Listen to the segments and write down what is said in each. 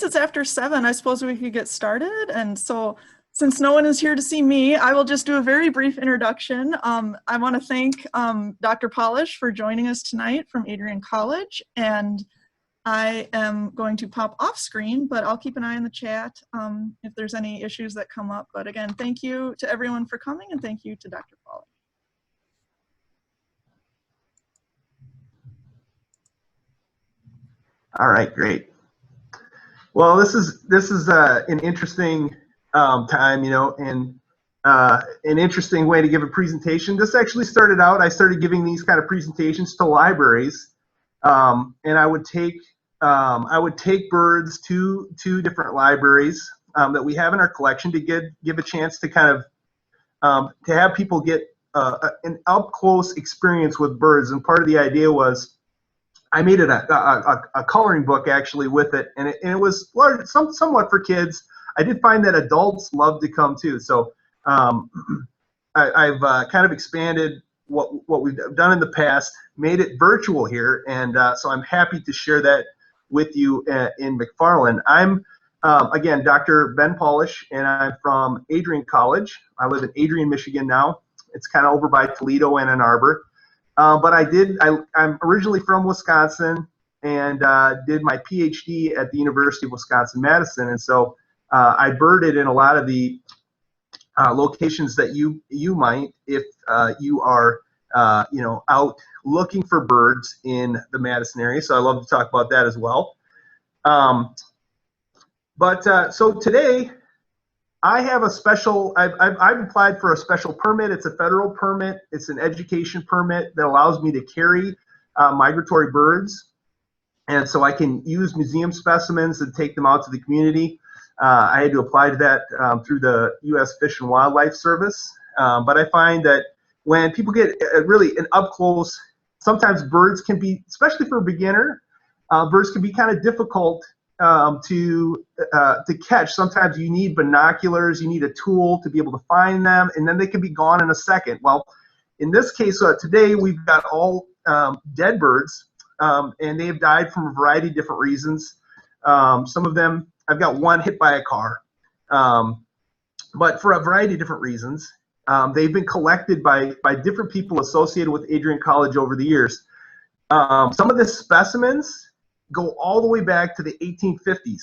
It's after 7. I suppose we could get started. And so since no one is here to see me, I will just do a very brief introduction. I want to thank Dr. Pawlisch for joining us tonight from Adrian College. And I am going to pop off screen, but I'll keep an eye on the chat if there's any issues that come up. But again, thank you to everyone for coming, and thank you to Dr. Pawlisch. All right, great. Well, this is an interesting time, you know, and an interesting way to give a presentation. This actually started out, I started giving these kind of presentations to libraries, and I would take birds to different libraries that we have in our collection to give a chance to kind of to have people get an up close experience with birds. And part of the idea was I made it a coloring book actually with it, and it was somewhat for kids. I did find that adults love to come too. So I've kind of expanded what we've done in the past, made it virtual here, and so I'm happy to share that with you in McFarland. I'm again Dr. Ben Pawlisch, and I'm from Adrian College. I live in Adrian, Michigan now. It's kind of over by Toledo and Ann Arbor. But I'm originally from Wisconsin and did my PhD at the University of Wisconsin-Madison. And so I birded in a lot of the locations that you might if you are you know, out looking for birds in the Madison area. So I love to talk about that as well. So today, I have a special, I've applied for a special permit. It's a federal permit. It's an education permit that allows me to carry migratory birds. And so I can use museum specimens and take them out to the community. I had to apply to that through the U.S. Fish and Wildlife Service. But I find that when people get really an up close, sometimes birds can be, especially for a beginner, birds can be kind of difficult to catch. Sometimes you need binoculars, you need a tool to be able to find them, and then they can be gone in a second. Well, in this case, today we've got all dead birds, and they have died from a variety of different reasons. Some of them, I've got one hit by a car, but for a variety of different reasons. They've been collected by different people associated with Adrian College over the years. Some of the specimens go all the way back to the 1850s.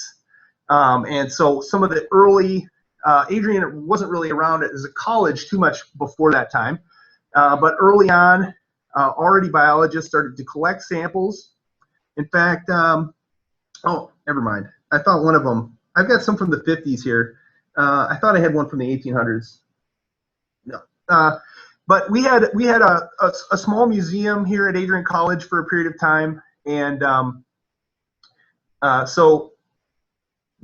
And so some of the early, Adrian wasn't really around as a college too much before that time, but early on, already biologists started to collect samples. In fact, oh, never mind. I thought one of them, I've got some from the 50s here. I thought I had one from the 1800s. No. But we had a small museum here at Adrian College for a period of time, and so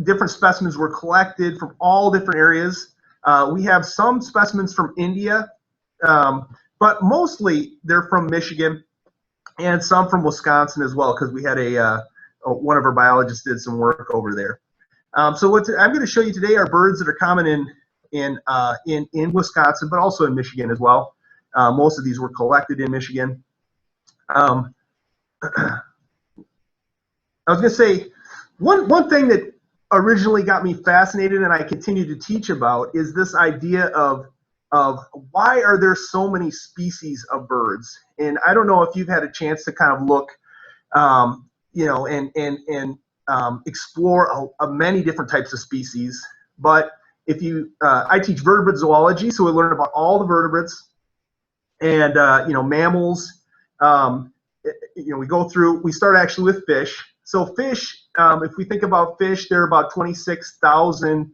different specimens were collected from all different areas. We have some specimens from India, but mostly they're from Michigan, and some from Wisconsin as well, because we had one of our biologists did some work over there. So what I'm going to show you today are birds that are common in Wisconsin, but also in Michigan as well. Most of these were collected in Michigan. I was going to say, one thing that originally got me fascinated and I continue to teach about is this idea of why are there so many species of birds? And I don't know if you've had a chance to kind of look, you know, and explore many different types of species. But if you, I teach vertebrate zoology, so we learn about all the vertebrates and, you know, mammals. You know, we start actually with fish. So fish, if we think about fish, there are about 26,000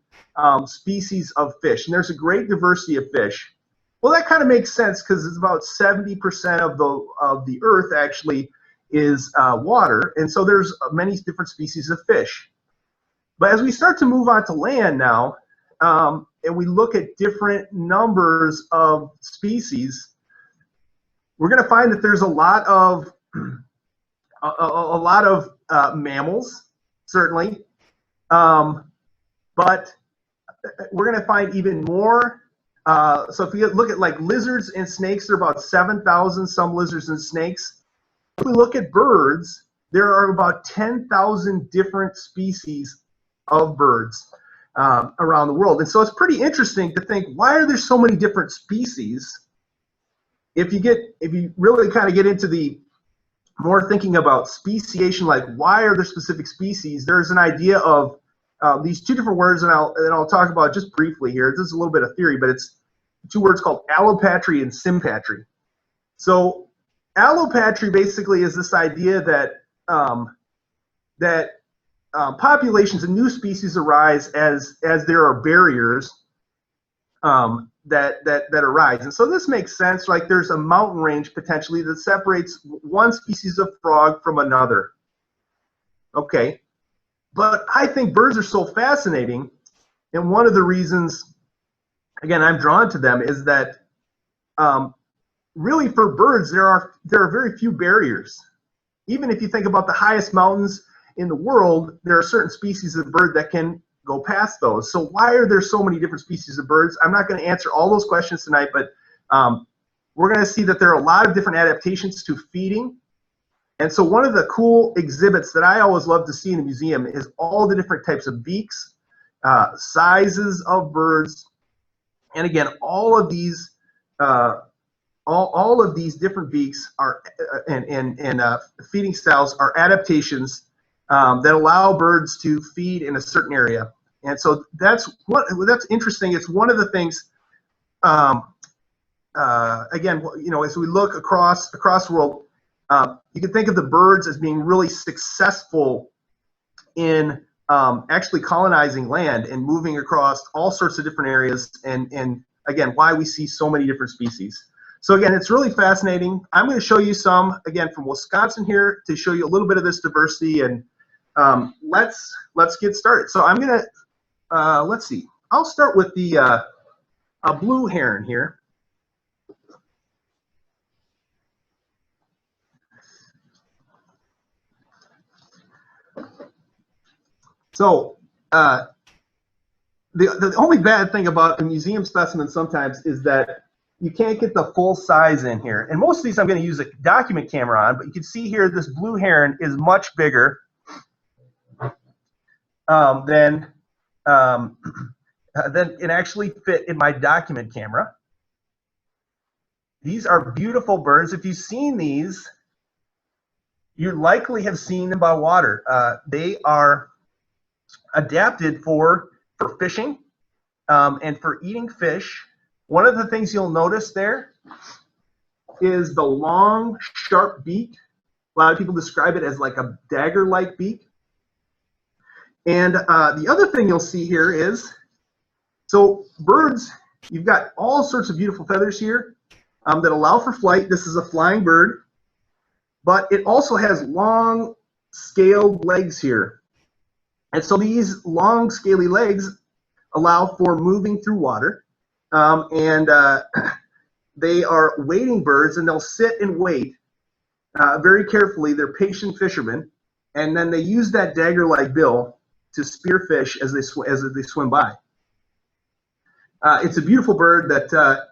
species of fish, and there's a great diversity of fish. Well, that kind of makes sense because it's about 70% of the earth actually is water, and so there's many different species of fish. But as we start to move on to land now, and we look at different numbers of species, we're going to find that there's a lot of mammals, certainly, but we're going to find even more. So if we look at like lizards and snakes, there are about 7,000 some lizards and snakes. If we look at birds, there are about 10,000 different species of birds around the world. And so it's pretty interesting to think, why are there so many different species? If you really kind of get into the more thinking about speciation, like why are there specific species, there's an idea of these two different words, and I'll talk about just briefly here. This is a little bit of theory, but it's two words called allopatry and sympatry. So allopatry basically is this idea that populations and new species arise as there are barriers that arise. And so this makes sense. Like there's a mountain range potentially that separates one species of frog from another. Okay, but I think birds are so fascinating, and one of the reasons, again, I'm drawn to them is that really for birds there are very few barriers. Even if you think about the highest mountains in the world, there are certain species of bird that can go past those. So why are there so many different species of birds? I'm not going to answer all those questions tonight, but we're going to see that there are a lot of different adaptations to feeding. And so one of the cool exhibits that I always love to see in a museum is all the different types of beaks, sizes of birds, and again, all of these different beaks are and feeding styles are adaptations that allow birds to feed in a certain area. And so that's interesting. It's one of the things. Again, you know, as we look across the world, you can think of the birds as being really successful in actually colonizing land and moving across all sorts of different areas. And again, why we see so many different species. So again, it's really fascinating. I'm going to show you some, again, from Wisconsin here to show you a little bit of this diversity. And let's get started. So I'm going to, let's see. I'll start with the blue heron here. So the only bad thing about a museum specimen sometimes is that you can't get the full size in here. And most of these I'm going to use a document camera on, but you can see here this blue heron is much bigger than it actually fit in my document camera. These are beautiful birds. If you've seen these, you likely have seen them by water. They are adapted for fishing and for eating fish. One of the things you'll notice there is the long, sharp beak. A lot of people describe it as like a dagger-like beak. And the other thing you'll see here is, so birds, you've got all sorts of beautiful feathers here that allow for flight. This is a flying bird, but it also has long, scaled legs here. And so these long, scaly legs allow for moving through water. They are wading birds, and they'll sit and wait very carefully. They're patient fishermen, and then they use that dagger-like bill to spear fish as they swim by. It's a beautiful bird that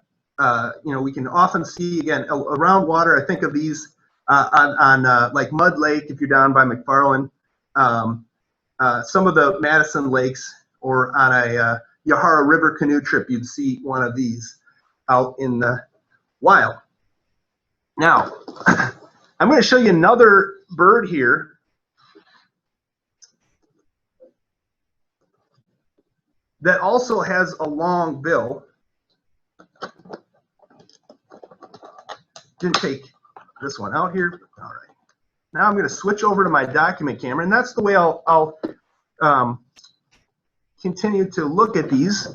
you know, we can often see again around water. I think of these on like Mud Lake if you're down by McFarland, some of the Madison lakes, or on a Yahara River canoe trip, you'd see one of these out in the wild. Now, I'm going to show you another bird here that also has a long bill. Didn't take this one out here. All right. Now I'm going to switch over to my document camera, and that's the way I'll continue to look at these.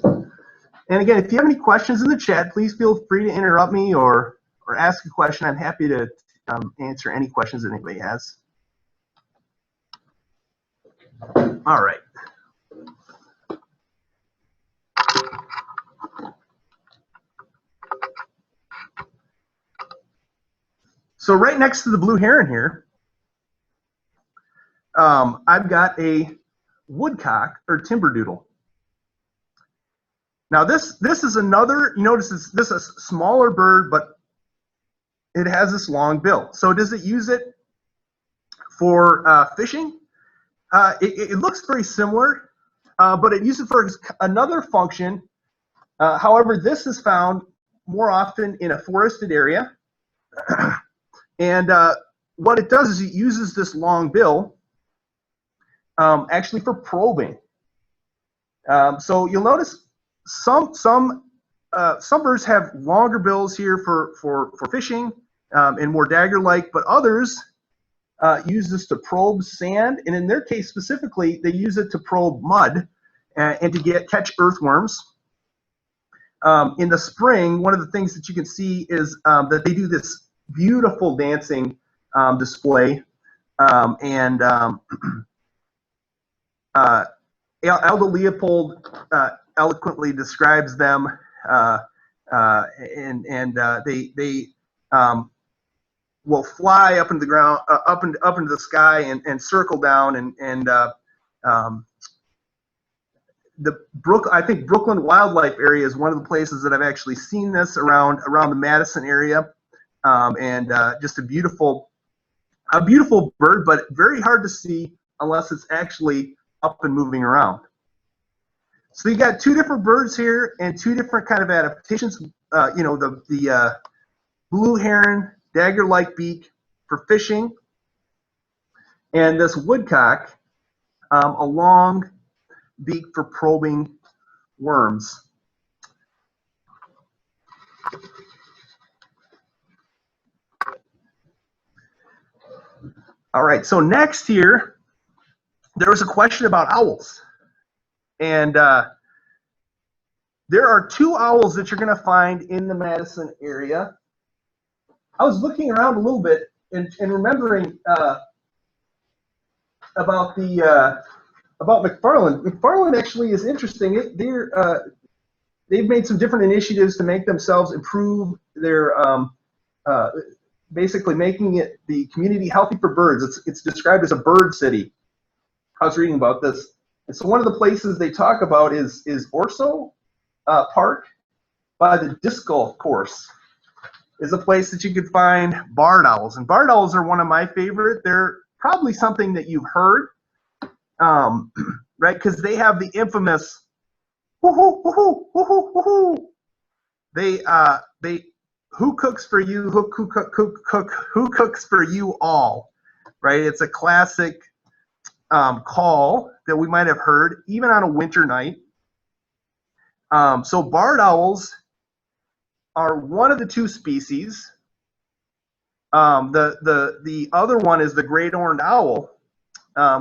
And again, if you have any questions in the chat, please feel free to interrupt me or ask a question. I'm happy to answer any questions that anybody has. All right. So right next to the blue heron here, I've got a woodcock or timberdoodle. Now this is another, you notice this is a smaller bird, but it has this long bill. So does it use it for fishing? It looks very similar. but it uses it for another function. However, this is found more often in a forested area. And what it does is it uses this long bill actually for probing. So you'll notice some birds have longer bills here for fishing and more dagger-like, but others use this to probe sand, and in their case specifically, they use it to probe mud and to catch earthworms. In the spring, one of the things that you can see is that they do this beautiful dancing display, and Aldo Leopold eloquently describes them, and they will fly up into the ground, up into the sky, and circle down, and I think Brooklyn Wildlife Area is one of the places that I've actually seen this around the Madison area, and just a beautiful bird, but very hard to see unless it's actually up and moving around. So you got two different birds here and two different kind of adaptations. You know, the blue heron, dagger-like beak for fishing, and this woodcock, a long beak for probing worms. All right, so next here, there was a question about owls. And there are two owls that you're going to find in the Madison area. I was looking around a little bit and remembering about McFarland. McFarland actually is interesting. They've made some different initiatives to make themselves improve their basically making it the community healthy for birds. It's described as a bird city. I was reading about this. And so one of the places they talk about is Orso Park by the disc golf course. Is a place that you could find barred owls. And barred owls are one of my favorite. They're probably something that you've heard, right? Because they have the infamous woo-hoo, woo-hoo, woo-hoo, woo-hoo. They who cooks for you, who cooks for you all, right? It's a classic call that we might have heard even on a winter night. So barred owls are one of the two species. The other one is the great horned owl,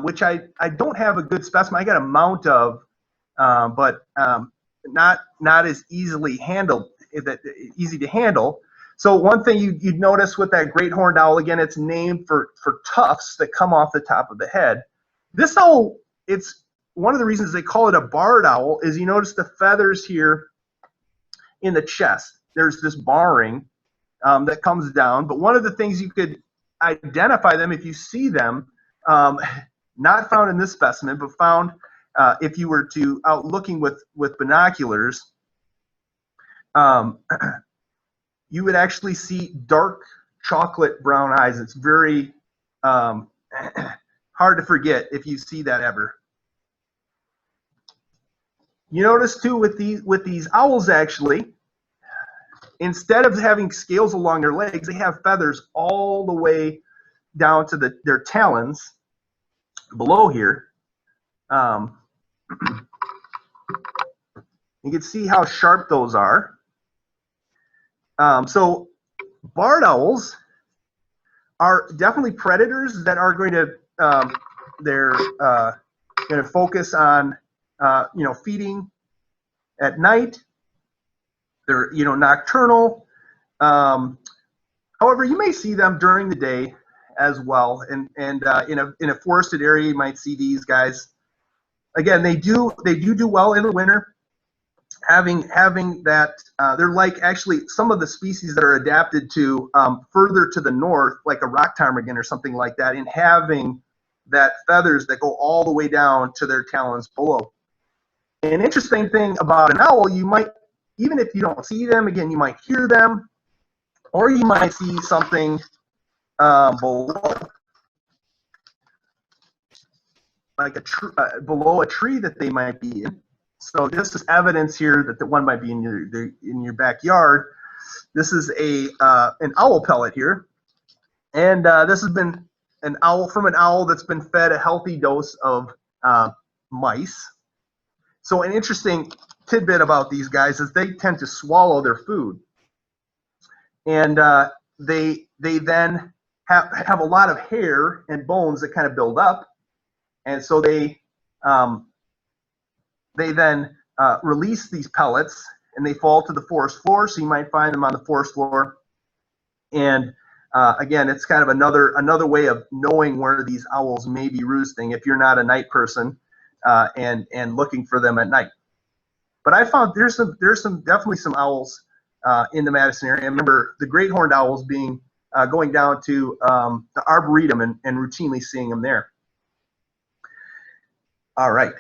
which I don't have a good specimen. I got a mount of, but not as easily handled, easy to handle. So one thing you'd notice with that great horned owl, again, it's named for tufts that come off the top of the head. This owl, it's one of the reasons they call it a barred owl is you notice the feathers here in the chest. There's this barring that comes down, but one of the things you could identify them if you see them, not found in this specimen, but found if you were to out looking with binoculars, you would actually see dark chocolate brown eyes. It's very hard to forget if you see that ever. You notice too with these owls actually, instead of having scales along their legs, they have feathers all the way down to their talons below here. You can see how sharp those are. So barred owls are definitely predators that are going to they're going to focus on feeding at night. They're nocturnal. However, you may see them during the day as well, and in a forested area, you might see these guys. Again, they do well in the winter. Having that, they're like actually some of the species that are adapted to further to the north, like a rock ptarmigan or something like that, in having that feathers that go all the way down to their talons below. An interesting thing about an owl, you might, even if you don't see them, again, you might hear them, or you might see something below. like below a tree that they might be in. So this is evidence here that the one might be in your backyard. This is an owl pellet here, and this has been an owl that's been fed a healthy dose of mice. So an interesting tidbit about these guys is they tend to swallow their food, and they then have a lot of hair and bones that kind of build up, and so they then release these pellets, and they fall to the forest floor. So you might find them on the forest floor, and again, it's kind of another way of knowing where these owls may be roosting if you're not a night person and looking for them at night. But I found there's definitely some owls in the Madison area. I remember the great horned owls going down to the Arboretum and routinely seeing them there. All right.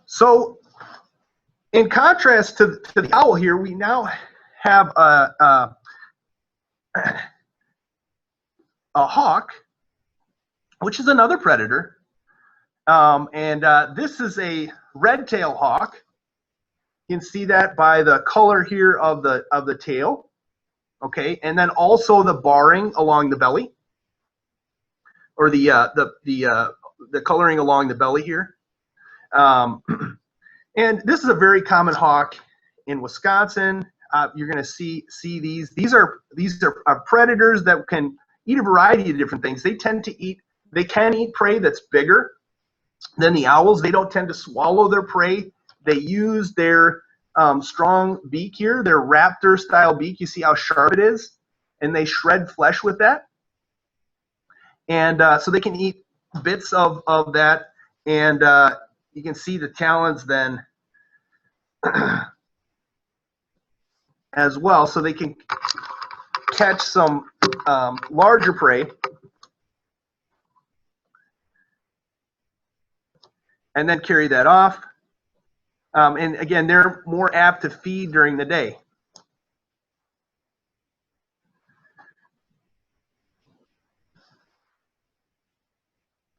So in contrast to the owl here, we now have a hawk, which is another predator. This is a red-tailed hawk. You can see that by the color here of the tail. Okay, and then also the barring along the belly, or the coloring along the belly here. And this is a very common hawk in Wisconsin. You're going to see these. These are predators that can eat a variety of different things. They can eat prey that's bigger than the owls. They don't tend to swallow their prey. They use their strong beak here, their raptor-style beak. You see how sharp it is, and they shred flesh with that. And so they can eat bits of that, and you can see the talons then as well, so they can catch some larger prey and then carry that off. And again, they're more apt to feed during the day.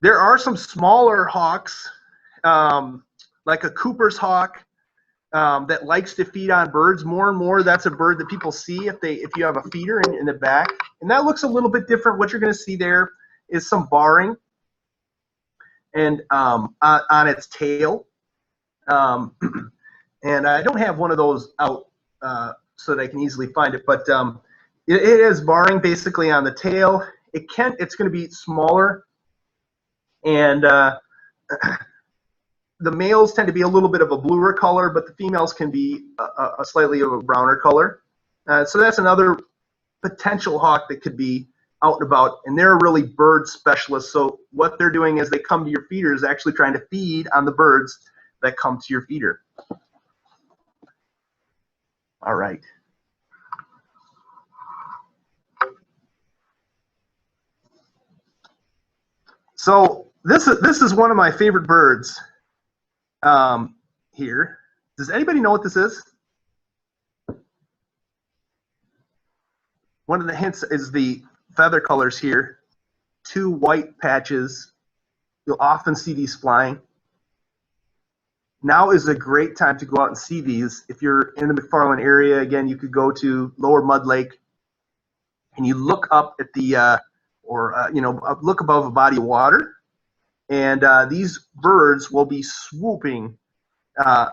There are some smaller hawks, like a Cooper's hawk, that likes to feed on birds. More and more, that's a bird that people see if you have a feeder in the back. And that looks a little bit different. What you're going to see there is some barring and on its tail. And I don't have one of those out so that I can easily find it, but it is barring basically on the tail. It's going to be smaller, and the males tend to be a little bit of a bluer color, but the females can be a slightly of a browner color. So that's another potential hawk that could be out and about, and they're really bird specialists. So what they're doing is they come to your feeder is actually trying to feed on the birds that come to your feeder. All right. So this is one of my favorite birds here. Does anybody know what this is? One of the hints is the feather colors here. 2 white patches. You'll often see these flying. Now is a great time to go out and see these. If you're in the McFarland area, again, you could go to Lower Mud Lake, and you look up at the, look above a body of water, and these birds will be swooping high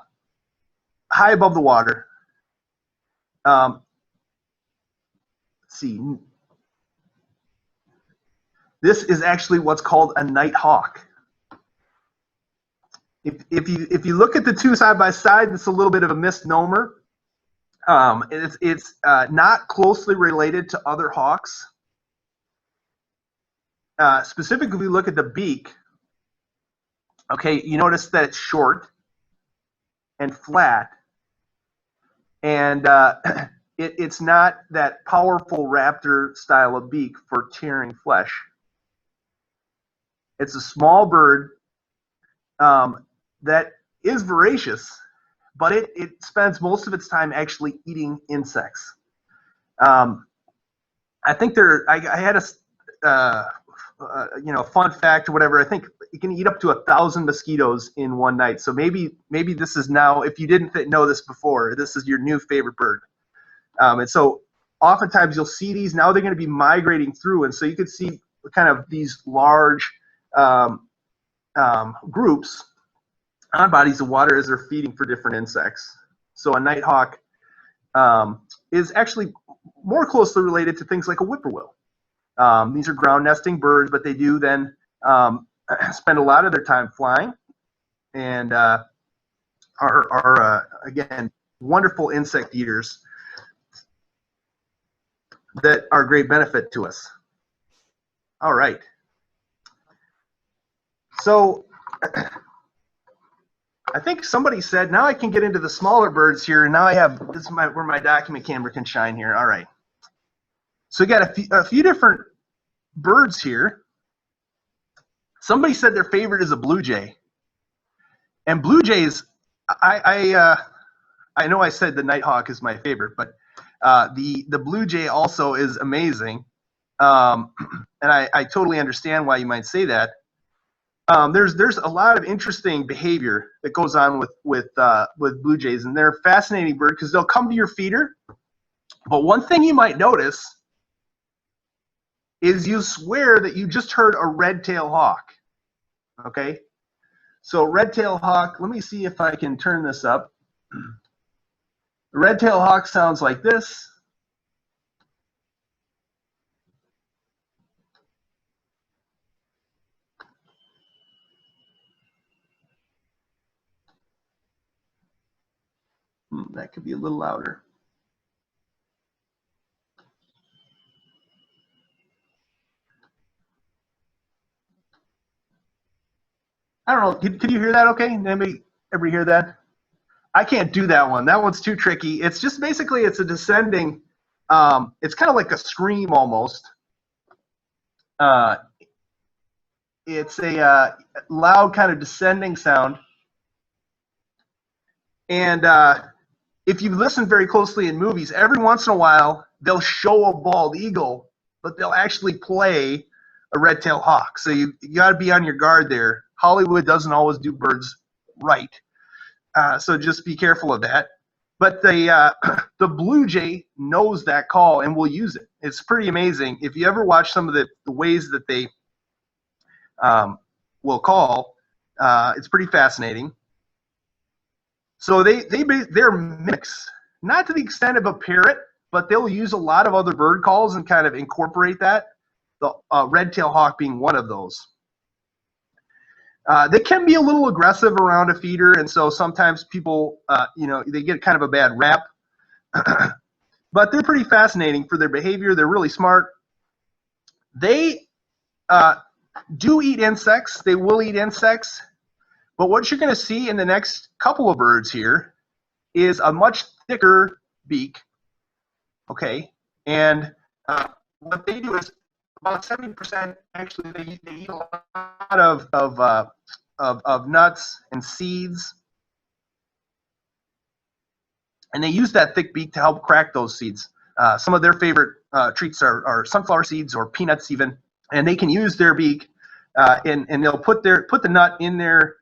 above the water. Let's see. This is actually what's called a nighthawk. If you look at the two side by side, it's a little bit of a misnomer. It's not closely related to other hawks. Specifically, if you look at the beak, okay, you notice that it's short and flat, and it's not that powerful raptor style of beak for tearing flesh. It's a small bird that is voracious, but it spends most of its time actually eating insects. I think I had a fun fact or whatever. I think you can eat up to 1,000 mosquitoes in one night. So maybe this is now, if you didn't know this before, this is your new favorite bird. And so oftentimes you'll see these, now they're going to be migrating through. And so you can see kind of these large groups on bodies of water as they're feeding for different insects. So a nighthawk is actually more closely related to things like a whippoorwill. These are ground nesting birds, but they do then spend a lot of their time flying, and are again wonderful insect eaters that are a great benefit to us. All right. So I think somebody said, now I can get into the smaller birds here, and now I have, this is where my document camera can shine here. All right. So we got a few different birds here. Somebody said their favorite is a blue jay. And blue jays, I know I said the nighthawk is my favorite, but the blue jay also is amazing. And I totally understand why you might say that. There's a lot of interesting behavior that goes on with blue jays, and they're a fascinating bird because they'll come to your feeder. But one thing you might notice is you swear that you just heard a red-tailed hawk. Okay, so red-tailed hawk. Let me see if I can turn this up. The red-tailed hawk sounds like this. That could be a little louder. I don't know. Could you hear that okay? Anybody ever hear that? I can't do that one. That one's too tricky. It's just basically, it's a descending, it's kind of like a scream almost. It's a loud kind of descending sound. And if you listen very closely in movies, every once in a while, they'll show a bald eagle, but they'll actually play a red-tailed hawk. So you got to be on your guard there. Hollywood doesn't always do birds right. So just be careful of that. But the blue jay knows that call and will use it. It's pretty amazing. If you ever watch some of the ways that they will call, it's pretty fascinating. So they're mimics, not to the extent of a parrot, but they'll use a lot of other bird calls and kind of incorporate that. The red-tailed hawk being one of those. They can be a little aggressive around a feeder, and so sometimes people, they get kind of a bad rap. But they're pretty fascinating for their behavior. They're really smart. They do eat insects. They will eat insects. But what you're going to see in the next couple of birds here is a much thicker beak. Okay, and what they do is about 70% actually they eat a lot of nuts and seeds, and they use that thick beak to help crack those seeds. Some of their favorite treats are sunflower seeds or peanuts even, and they can use their beak and they'll put the nut in their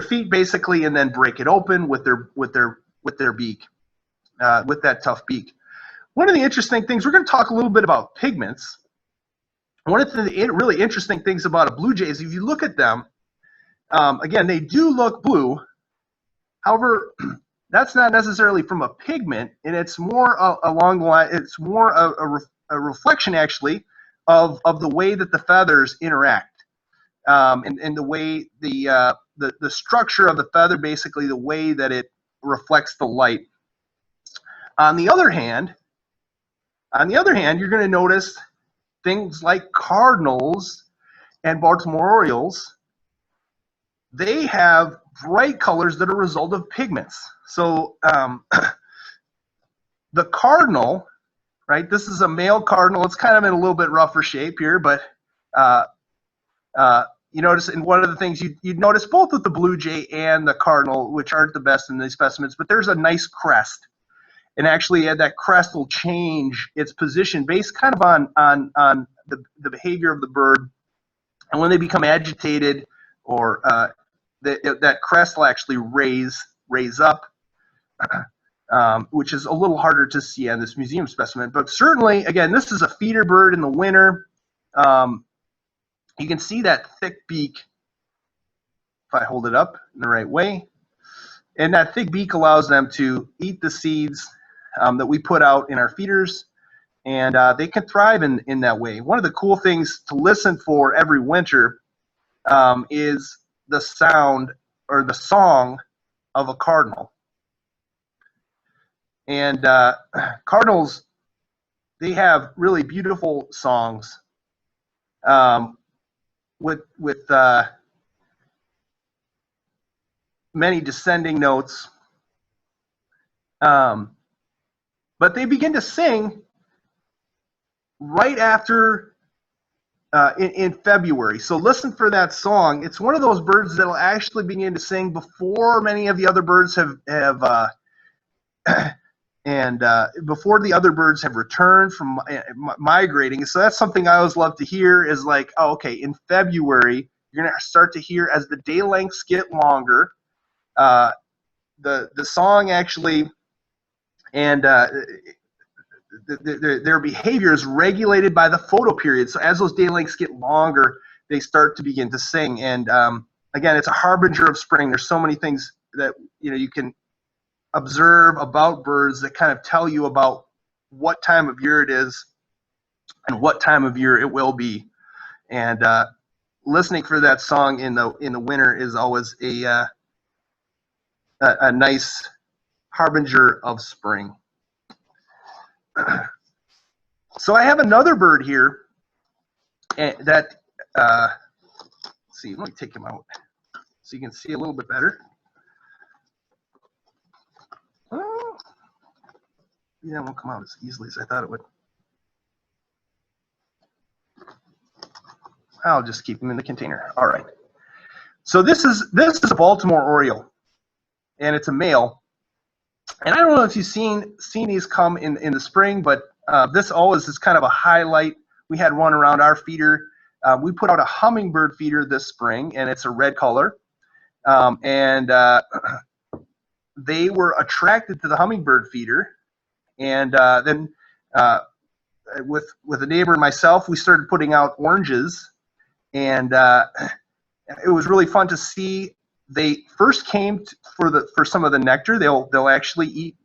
feet basically, and then break it open with their beak, with that tough beak. One of the interesting things, we're going to talk a little bit about pigments. One of the really interesting things about a blue jay is if you look at them, again, they do look blue. However, that's not necessarily from a pigment, and it's more along the line. It's more a reflection actually of the way that the feathers interact, and the way the structure of the feather, basically the way that it reflects the light. On the other hand, you're going to notice things like cardinals and Baltimore Orioles. They have bright colors that are a result of pigments. So the cardinal, right? This is a male cardinal. It's kind of in a little bit rougher shape here, but you notice, and one of the things you'd notice both with the blue jay and the cardinal, which aren't the best in these specimens, but there's a nice crest. And actually, that crest will change its position based kind of on the behavior of the bird. And when they become agitated, or that crest will actually raise up, which is a little harder to see on this museum specimen. But certainly, again, this is a feeder bird in the winter. You can see that thick beak if I hold it up in the right way. And that thick beak allows them to eat the seeds that we put out in our feeders, and they can thrive in that way. One of the cool things to listen for every winter is the sound or the song of a cardinal. And cardinals, they have really beautiful songs with many descending notes. But they begin to sing right after in February. So listen for that song. It's one of those birds that'll actually begin to sing before many of the other birds have before the other birds have returned from migrating. So that's something I always love to hear is like, oh, okay, in February, you're going to start to hear as the day lengths get longer, the song actually, and their behavior is regulated by the photoperiod. So as those day lengths get longer, they start to begin to sing. And again, it's a harbinger of spring. There's so many things that you can observe about birds that kind of tell you about what time of year it is and what time of year it will be. And listening for that song in the winter is always a nice harbinger of spring. So I have another bird here that let's see, let me take him out so you can see a little bit better. Yeah, it won't come out as easily as I thought it would. I'll just keep him in the container. All right. So this is a Baltimore Oriole, and it's a male. And I don't know if you've seen these come in the spring, but this always is kind of a highlight. We had one around our feeder. We put out a hummingbird feeder this spring, and it's a red color. They were attracted to the hummingbird feeder. And then with a neighbor and myself, we started putting out oranges, and it was really fun to see. They first came for some of the nectar. They'll actually eat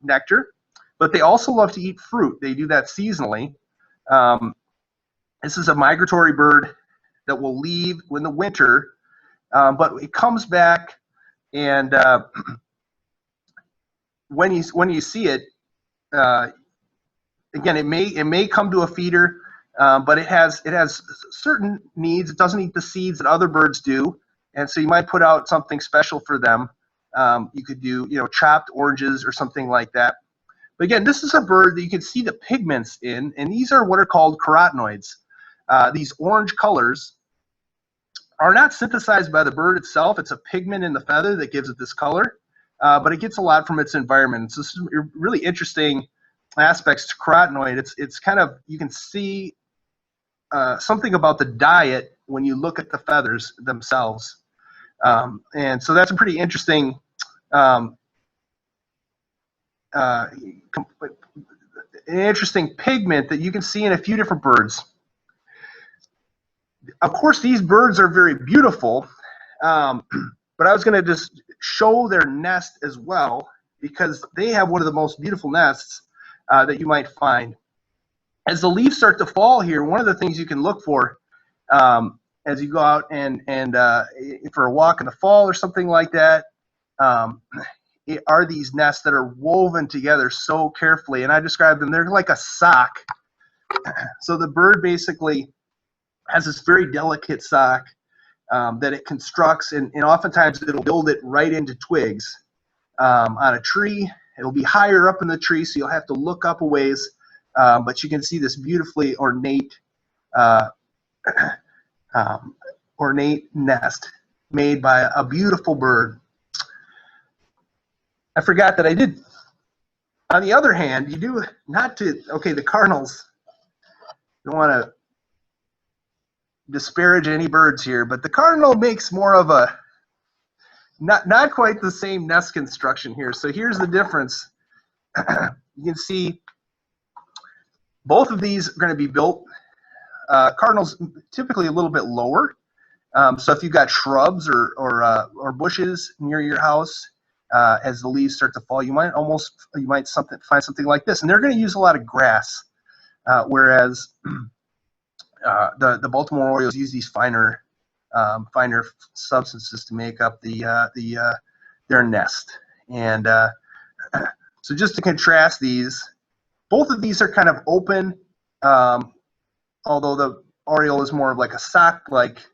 nectar, but they also love to eat fruit. They do that seasonally. This is a migratory bird that will leave in the winter, but it comes back, and when you see it. Again, it may come to a feeder, but it has certain needs. It doesn't eat the seeds that other birds do, and so you might put out something special for them. You could do chopped oranges or something like that. But again, this is a bird that you can see the pigments in, and these are what are called carotenoids. These orange colors are not synthesized by the bird itself. It's a pigment in the feather that gives it this color. But it gets a lot from its environment. So this is really interesting aspects to carotenoid. It's kind of, you can see something about the diet when you look at the feathers themselves. And so that's a pretty interesting pigment that you can see in a few different birds. Of course, these birds are very beautiful, but I was going to just show their nest as well, because they have one of the most beautiful nests that you might find. As the leaves start to fall here, one of the things you can look for as you go out and for a walk in the fall or something like that, are these nests that are woven together so carefully. And I describe them, they're like a sock. So the bird basically has this very delicate sock that it constructs, and oftentimes it'll build it right into twigs on a tree. It'll be higher up in the tree, so you'll have to look up a ways, but you can see this beautifully ornate ornate nest made by a beautiful bird. I forgot that I did. On the other hand, you do not to, okay, the Cardinals, don't want to disparage any birds here, but the Cardinal makes more of a, not quite the same nest construction here. So here's the difference. You can see both of these are going to be built. Cardinals typically a little bit lower. So if you've got shrubs or bushes near your house, as the leaves start to fall, you might find something like this, and they're going to use a lot of grass, whereas the Baltimore Orioles use these finer substances to make up their nest. And so just to contrast these, both of these are kind of open, although the Oriole is more of like a sock-like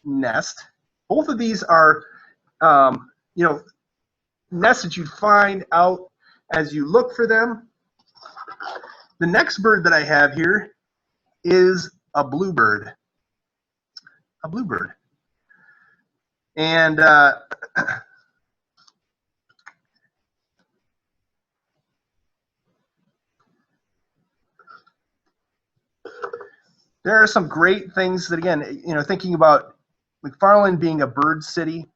nest. Both of these are nests that you'd find out as you look for them. The next bird that I have here is a bluebird. A bluebird. And there are some great things that, again, thinking about McFarland being a bird city,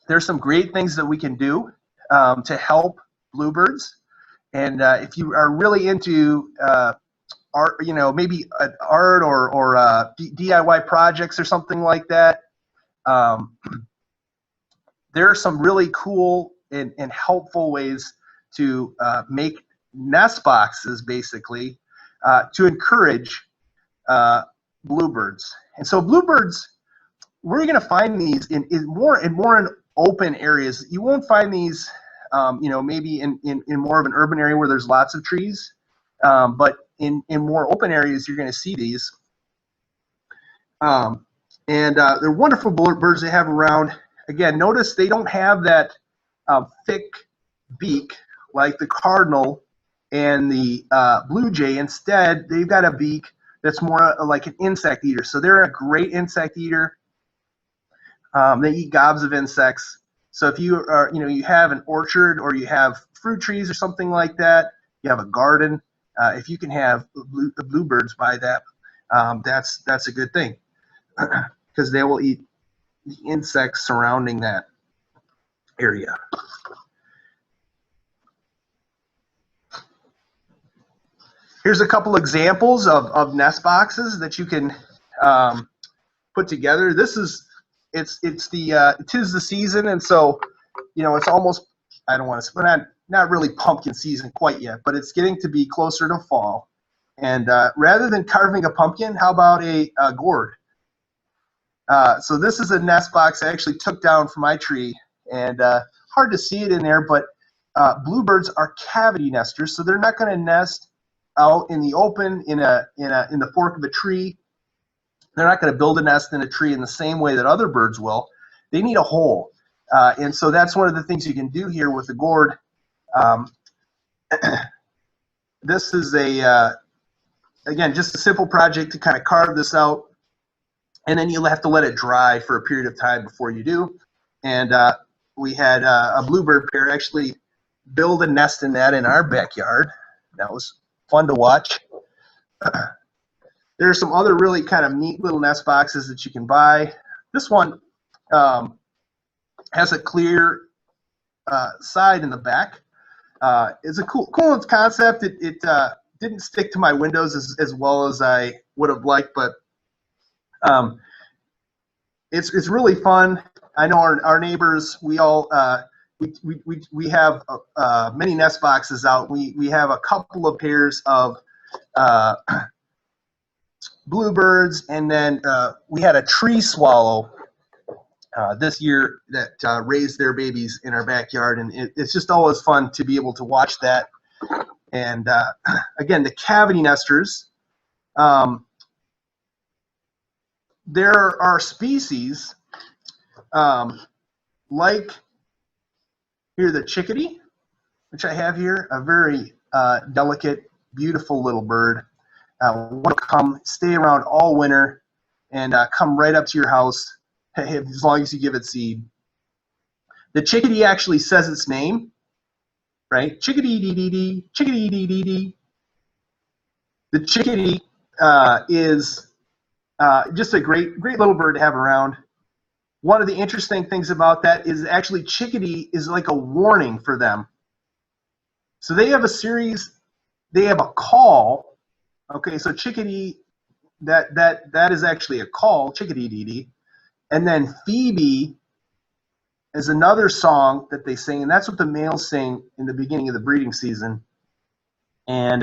there's some great things that we can do to help bluebirds. And if you are really into art, maybe art or DIY projects or something like that, there are some really cool and helpful ways to make nest boxes, basically, to encourage bluebirds. And so bluebirds, we're going to find these in more in open areas. You won't find these, maybe in more of an urban area where there's lots of trees, but in more open areas, you're going to see these. And they're wonderful birds they have around. Again, notice they don't have that thick beak like the cardinal and the blue jay. Instead, they've got a beak that's more like an insect eater. So they're a great insect eater. They eat gobs of insects. So if you are, you have an orchard or you have fruit trees or something like that, you have a garden, if you can have bluebirds by that, that's a good thing, because they will eat the insects surrounding that area. Here's a couple examples of nest boxes that you can put together. This is tis the season, and so it's almost, I don't want to, but not really pumpkin season quite yet, but it's getting to be closer to fall. And rather than carving a pumpkin, how about a gourd? So this is a nest box I actually took down from my tree, and hard to see it in there, but bluebirds are cavity nesters, so they're not going to nest out in the open in the fork of a tree. They're not going to build a nest in a tree in the same way that other birds will. They need a hole, and so that's one of the things you can do here with the gourd. This is again, just a simple project to kind of carve this out, and then you'll have to let it dry for a period of time before you do. And we had a bluebird pair actually build a nest in that in our backyard. That was fun to watch. There are some other really kind of neat little nest boxes that you can buy. This one has a clear side in the back. It's a cool concept. It didn't stick to my windows as well as I would have liked, but it's really fun. I know our neighbors, we all we have many nest boxes out. We have a couple of pairs of bluebirds, and then we had a tree swallow this year that raised their babies in our backyard, and it's just always fun to be able to watch that. And again, the cavity nesters, there are species like here the chickadee, which I have here, a very delicate, beautiful little bird. Want to come stay around all winter. and come right up to your house as long as you give it seed. The chickadee actually says its name, right? Chickadee dee dee dee, chickadee dee dee dee. The chickadee is just a great little bird to have around. One of the interesting things about that is actually chickadee is like a warning for them. So they have a series, they have a call. Okay, so chickadee, that is actually a call, chickadee dee dee. And then Phoebe is another song that they sing, and that's what the males sing in the beginning of the breeding season. And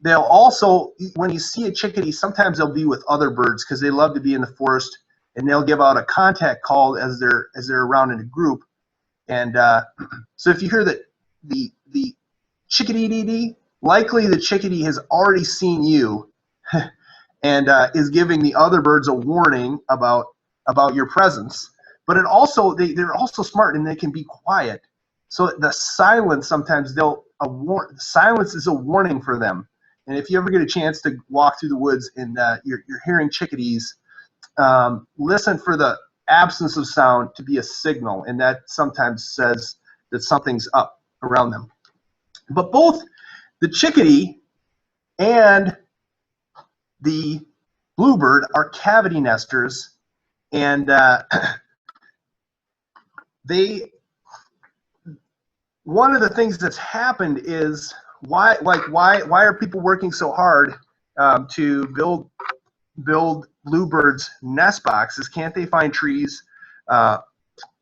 they'll also, when you see a chickadee, sometimes they'll be with other birds because they love to be in the forest, and they'll give out a contact call as they're around in a group. And so if you hear that the chickadee dee dee, likely the chickadee has already seen you and is giving the other birds a warning about your presence. But it also, they're also smart, and they can be quiet. So the silence, sometimes silence is a warning for them. And if you ever get a chance to walk through the woods and you're hearing chickadees, listen for the absence of sound to be a signal, and that sometimes says that something's up around them. But both the chickadee and the bluebird are cavity nesters, and one of the things that's happened is why are people working so hard to build bluebirds nest boxes? Can't they find trees,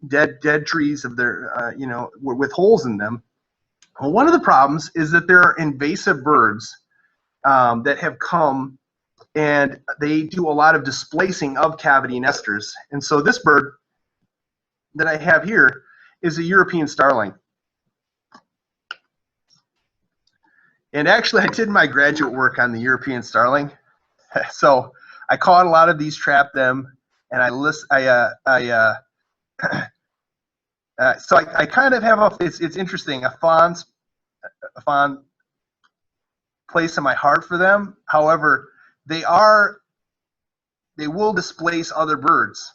dead trees of their with holes in them? Well, one of the problems is that there are invasive birds that have come, and they do a lot of displacing of cavity nesters. And so this bird that I have here is a European starling. And actually, I did my graduate work on the European starling. So I caught a lot of these, trapped them, and I kind of have it's interesting, a fond place in my heart for them. However, they will displace other birds.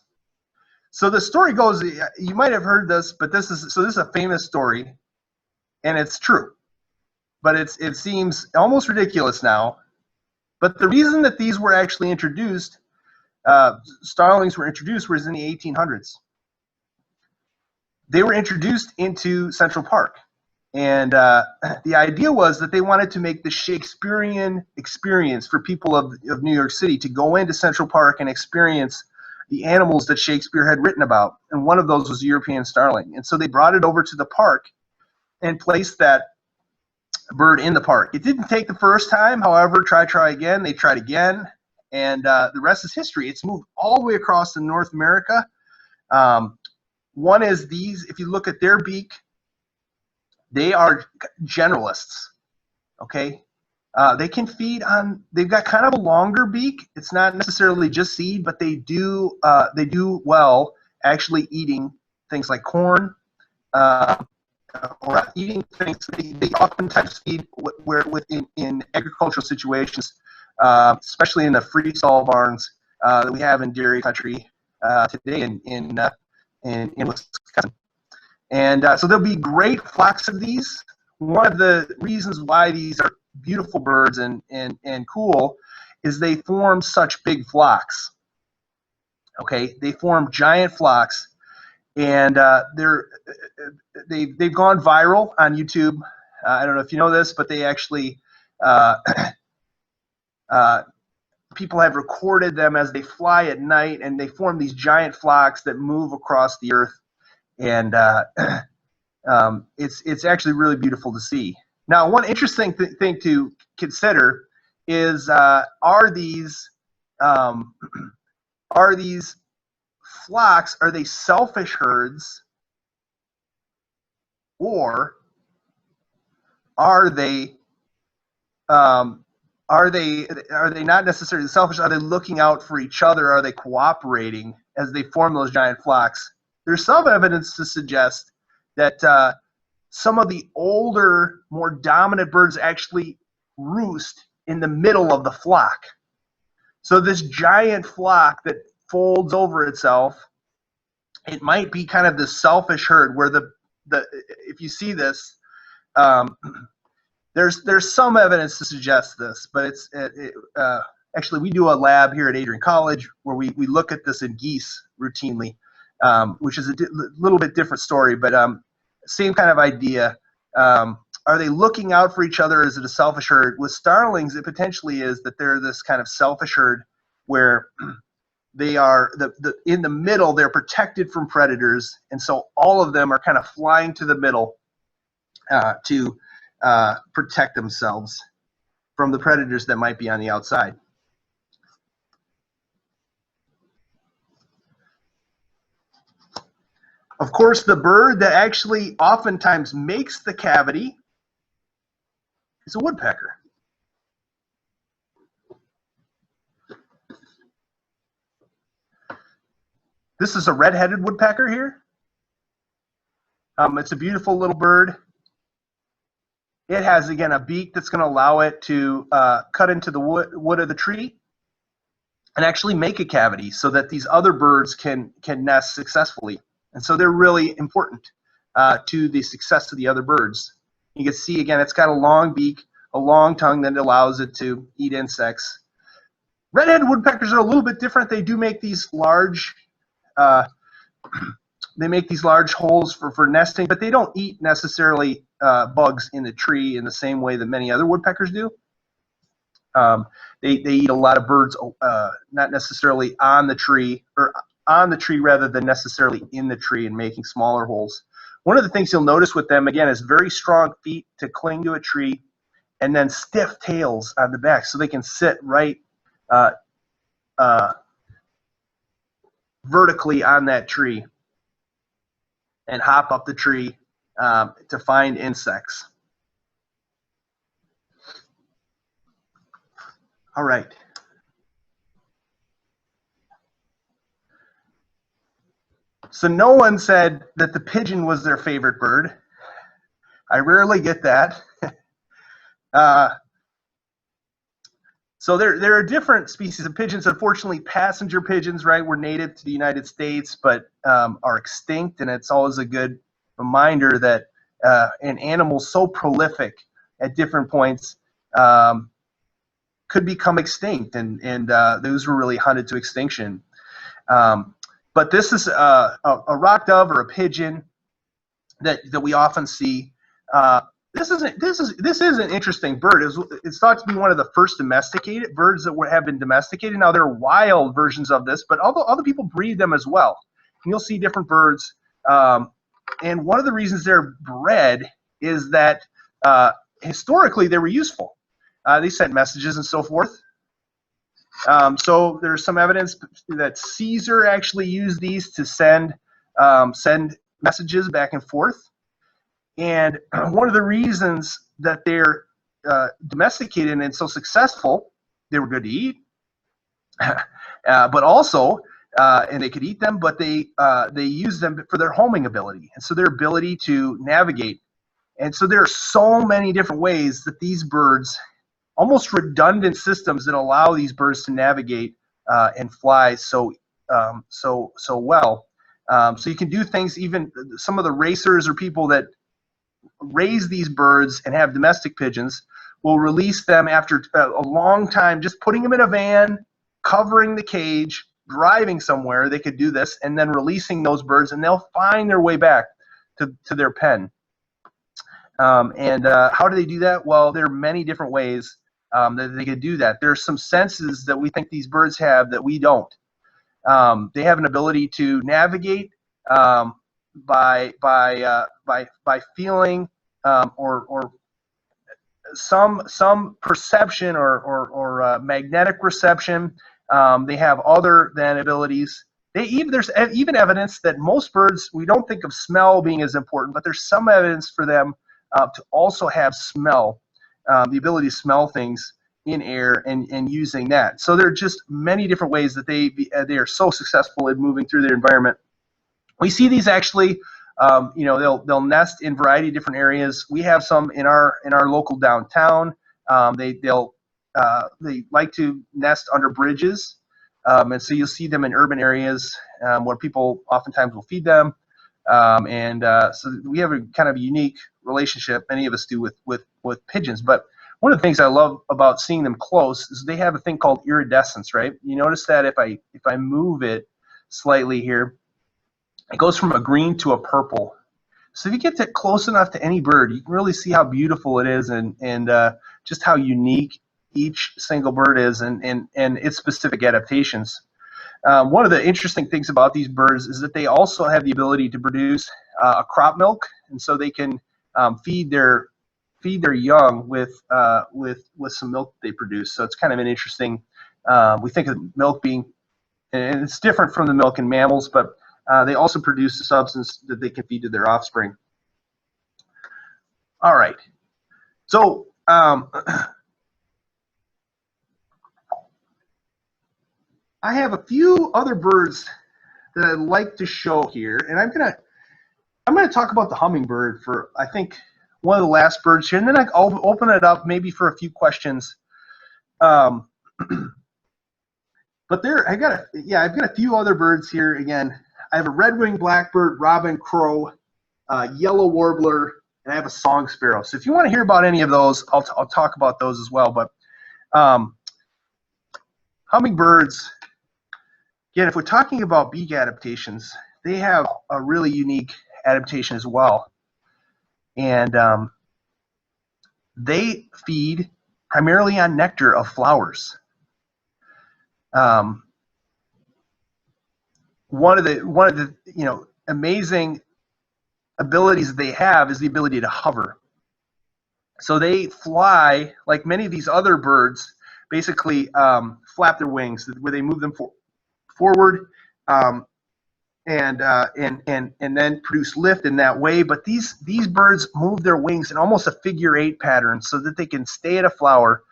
So the story goes, you might have heard this, but this is a famous story, and it's true. But it seems almost ridiculous now. But the reason that these were actually introduced, starlings were introduced, was in the 1800s. They were introduced into Central Park. And the idea was that they wanted to make the Shakespearean experience for people of New York City to go into Central Park and experience the animals that Shakespeare had written about. And one of those was the European starling. And so they brought it over to the park and placed that bird in the park. It didn't take the first time. However, try again. They tried again. And the rest is history. It's moved all the way across to North America. One is these, if you look at their beak, they are generalists, okay? They can feed on, they've got kind of a longer beak. It's not necessarily just seed, but they do well actually eating things like corn, or eating things. They oftentimes feed in agricultural situations, especially in the free-stall barns that we have in dairy country today in Wisconsin. And so there'll be great flocks of these. One of the reasons why these are beautiful birds and cool is they form such big flocks. Okay, they form giant flocks, and they've gone viral on YouTube. I don't know if you know this, but they actually people have recorded them as they fly at night, and they form these giant flocks that move across the earth. And it's actually really beautiful to see. Now, one interesting thing to consider is are these flocks, are they selfish herds, or are they not necessarily selfish? Are they looking out for each other? Are they cooperating as they form those giant flocks? There's some evidence to suggest that some of the older, more dominant birds actually roost in the middle of the flock. So this giant flock that folds over itself, it might be kind of the selfish herd where if you see this, there's some evidence to suggest this, but actually we do a lab here at Adrian College where we look at this in geese routinely, which is a little bit different story, but same kind of idea. Are they looking out for each other? Is it a selfish herd? With starlings, it potentially is that they're this kind of selfish herd where they are in the middle, they're protected from predators, and so all of them are kind of flying to the middle to protect themselves from the predators that might be on the outside. Of course, the bird that actually oftentimes makes the cavity is a woodpecker. This is a red-headed woodpecker here. It's a beautiful little bird. It has, again, a beak that's going to allow it to cut into the wood of the tree and actually make a cavity so that these other birds can nest successfully. And so they're really important to the success of the other birds. You can see, again, it's got a long beak, a long tongue that allows it to eat insects. Red-headed woodpeckers are a little bit different. They do make these large holes for nesting, but they don't eat necessarily bugs in the tree in the same way that many other woodpeckers do. They eat a lot of birds, not necessarily on the tree, or on the tree rather than necessarily in the tree and making smaller holes. One of the things you'll notice with them, again, is very strong feet to cling to a tree and then stiff tails on the back so they can sit right vertically on that tree and hop up the tree to find insects. All right. So no one said that the pigeon was their favorite bird. I rarely get that. So there are different species of pigeons. Unfortunately, passenger pigeons, right, were native to the United States, but are extinct, and it's always a good reminder that an animal so prolific at different points could become extinct, and those were really hunted to extinction. But this is a rock dove or a pigeon that we often see. This is an interesting bird. It's thought to be one of the first domesticated birds that have been domesticated. Now there are wild versions of this, but other people breed them as well. And you'll see different birds. And one of the reasons they're bred is that historically they were useful. They sent messages and so forth. So there's some evidence that Caesar actually used these to send messages back and forth. And one of the reasons that they're domesticated and so successful, they were good to eat, but also, and they could eat them, but they use them for their homing ability, and so their ability to navigate. And so there are so many different ways that these birds, almost redundant systems that allow these birds to navigate and fly so well. So you can do things, even some of the racers or people that raise these birds and have domestic pigeons will release them after a long time, just putting them in a van, covering the cage, driving somewhere. They could do this, and then releasing those birds, and they'll find their way back to their pen. And how do they do that? Well, there are many different ways that they could do that. There are some senses that we think these birds have that we don't. They have an ability to navigate by feeling or some perception or magnetic reception. They have other than abilities. There's even evidence that most birds, we don't think of smell being as important, but there's some evidence for them to also have smell, the ability to smell things in air and using that. So there are just many different ways that they are so successful in moving through their environment. We see these actually, they'll nest in a variety of different areas. We have some in our local downtown. They'll they like to nest under bridges, and so you'll see them in urban areas where people oftentimes will feed them. So we have a kind of unique relationship, many of us do, with pigeons. But one of the things I love about seeing them close is they have a thing called iridescence, right? You notice that if I move it slightly here, it goes from a green to a purple. So if you get close enough to any bird, you can really see how beautiful it is, and just how unique each single bird is, and its specific adaptations. One of the interesting things about these birds is that they also have the ability to produce a crop milk, and so they can feed their young with some milk that they produce. So it's kind of an interesting. We think of milk being, and it's different from the milk in mammals, but they also produce a substance that they can feed to their offspring. All right, so I have a few other birds that I'd like to show here, and I'm gonna talk about the hummingbird for, I think, one of the last birds here, and then I'll open it up maybe for a few questions. But I've got a few other birds here. Again, I have a red-winged blackbird, robin, crow, yellow warbler, and I have a song sparrow. So if you want to hear about any of those, I'll talk about those as well. But hummingbirds, again, if we're talking about beak adaptations, they have a really unique adaptation as well. And they feed primarily on nectar of flowers. One of the amazing abilities that they have is the ability to hover. So they fly like many of these other birds, basically flap their wings, where they move them forward and then produce lift in that way. But these birds move their wings in almost a figure-8 pattern so that they can stay at a flower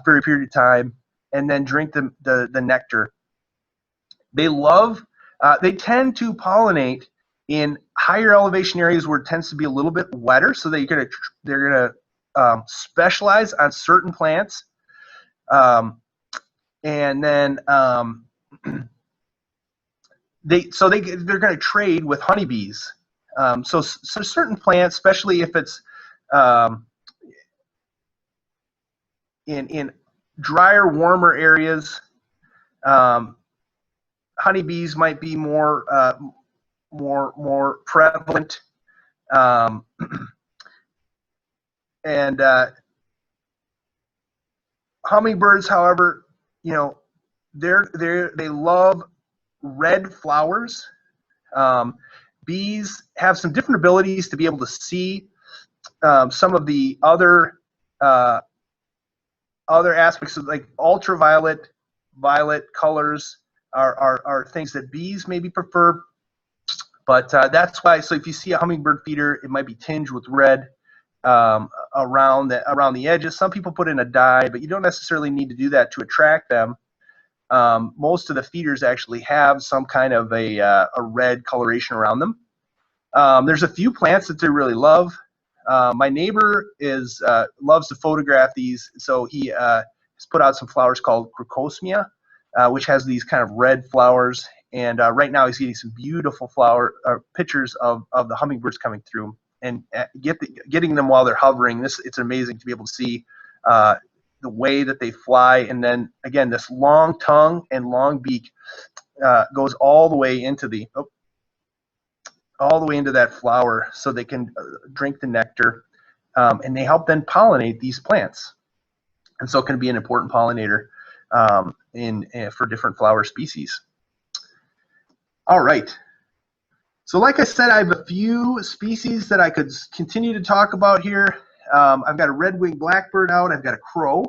for a period of time and then drink the nectar. They tend to pollinate in higher elevation areas where it tends to be a little bit wetter, so they're gonna specialize on certain plants, and then they're going to trade with honeybees. So certain plants, especially if it's in drier, warmer areas, honeybees might be more prevalent, and hummingbirds, however, they love red flowers. Bees have some different abilities to be able to see some of the other aspects of, like, ultraviolet, violet colors are things that bees maybe prefer. But that's why. So if you see a hummingbird feeder, it might be tinged with red around the edges. Some people put in a dye, but you don't necessarily need to do that to attract them. Most of the feeders actually have some kind of a red coloration around them. There's a few plants that they really love. My neighbor loves to photograph these, so he has put out some flowers called Crocosmia, which has these kind of red flowers. And right now he's getting some beautiful pictures of the hummingbirds coming through, and getting them while they're hovering. It's amazing to be able to see the way that they fly. And then again, this long tongue and long beak goes all the way into that flower, so they can drink the nectar, and they help then pollinate these plants, and so it can be an important pollinator for different flower species. All right, so like I said, I have a few species that I could continue to talk about here. I've got a red-winged blackbird out. I've got a crow.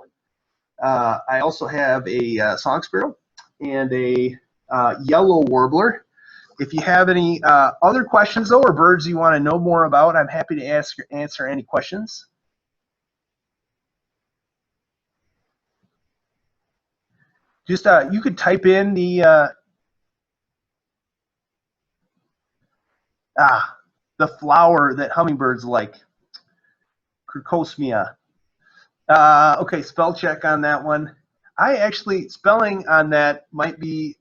I also have a song sparrow and a yellow warbler. If you have any other questions, though, or birds you want to know more about, I'm happy to answer any questions. Just you could type in the flower that hummingbirds like, Crocosmia. Okay, spell check on that one. Spelling on that might be,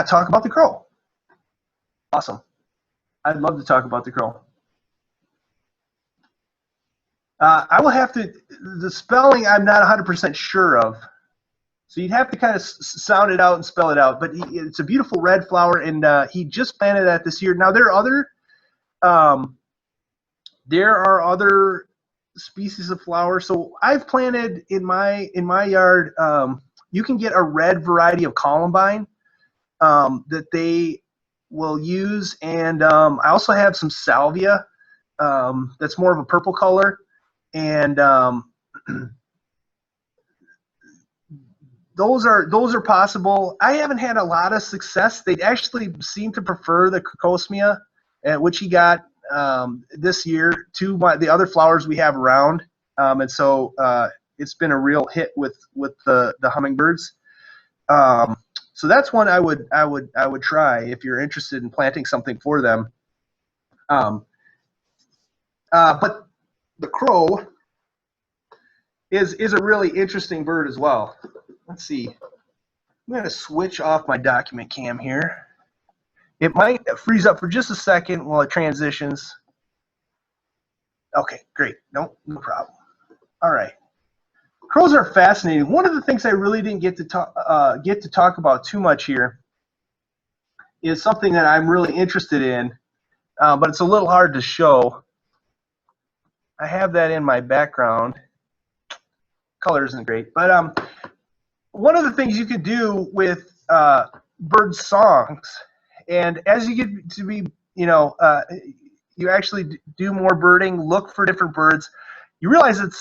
talk about the crow. Awesome. I'd love to talk about the crow. I will have to, the spelling I'm not 100% sure of. So you'd have to kind of sound it out and spell it out. But it's a beautiful red flower, and he just planted that this year. Now there are other species of flowers. So I've planted in my yard. You can get a red variety of columbine that they will use, and I also have some salvia that's more of a purple color, and those are possible. I haven't had a lot of success. They actually seem to prefer the Crocosmia, which he got this year, to the other flowers we have around, and so it's been a real hit with the hummingbirds. So that's one I would try if you're interested in planting something for them. But the crow is a really interesting bird as well. Let's see. I'm going to switch off my document cam here. It might freeze up for just a second while it transitions. Okay, great. No problem. All right. Crows are fascinating. One of the things I really didn't get to talk about too much here is something that I'm really interested in, but it's a little hard to show. I have that in my background. Color isn't great, but one of the things you could do with bird songs, and as you get to be, you actually do more birding, look for different birds, you realize that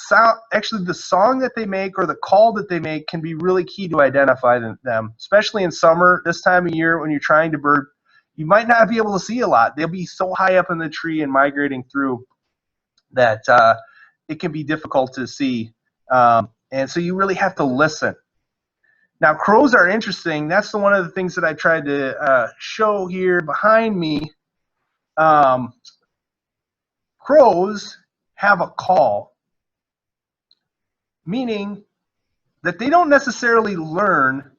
actually the song that they make or the call that they make can be really key to identify them, especially in summer, this time of year when you're trying to bird. You might not be able to see a lot. They'll be so high up in the tree and migrating through that it can be difficult to see. And so you really have to listen. Now, crows are interesting. That's one of the things that I tried to show here behind me. Crows have a call, meaning that they don't necessarily learn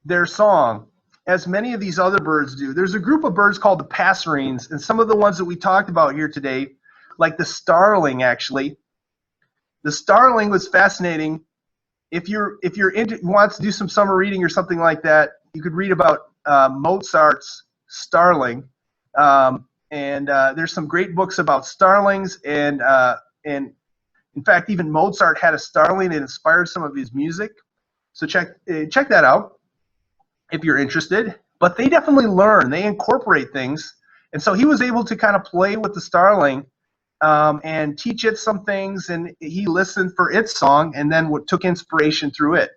their song as many of these other birds do. There's a group of birds called the passerines, and some of the ones that we talked about here today, like the starling, actually. The starling was fascinating. If you want to do some summer reading or something like that, you could read about Mozart's Starling, and there's some great books about starlings, and in fact, even Mozart had a starling that inspired some of his music. So check that out if you're interested. But they definitely learn, they incorporate things, and so he was able to kind of play with the starling and teach it some things, and he listened for its song and then took inspiration through it.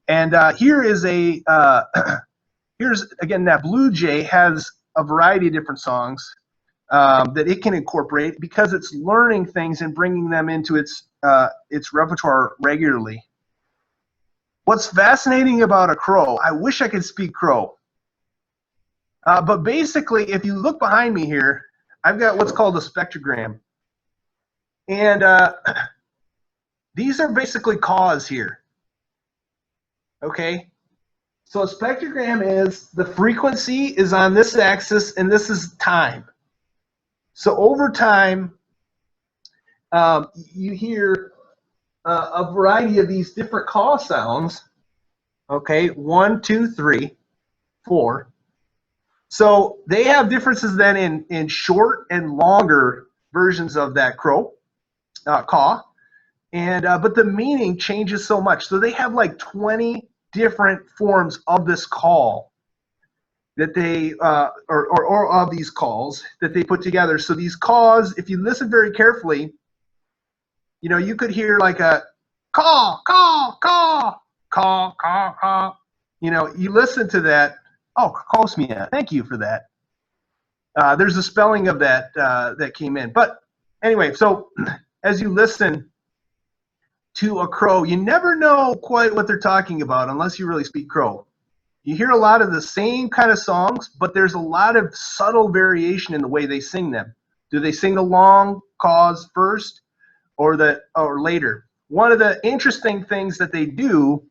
And here's again, that blue jay has a variety of different songs that it can incorporate because it's learning things and bringing them into its repertoire regularly. What's fascinating about a crow, I wish I could speak crow, but basically, if you look behind me here, I've got what's called a spectrogram. And these are basically caws here. Okay? So a spectrogram is the frequency is on this axis, and this is time. So over time, you hear a variety of these different caw sounds. Okay? 1, 2, 3, 4. So they have differences then in short and longer versions of that crow. Caw, and but the meaning changes so much. So they have like 20 different forms of this call that they or of these calls that they put together. So these caws, if you listen very carefully, you could hear like a caw, caw, caw, caw, caw, caw. You listen to that. Oh, Crocosmia. Thank you for that. There's a spelling of that that came in, but anyway, so. As you listen to a crow, you never know quite what they're talking about unless you really speak crow. You hear a lot of the same kind of songs, but there's a lot of subtle variation in the way they sing them. Do they sing the long calls first or later? One of the interesting things that they do,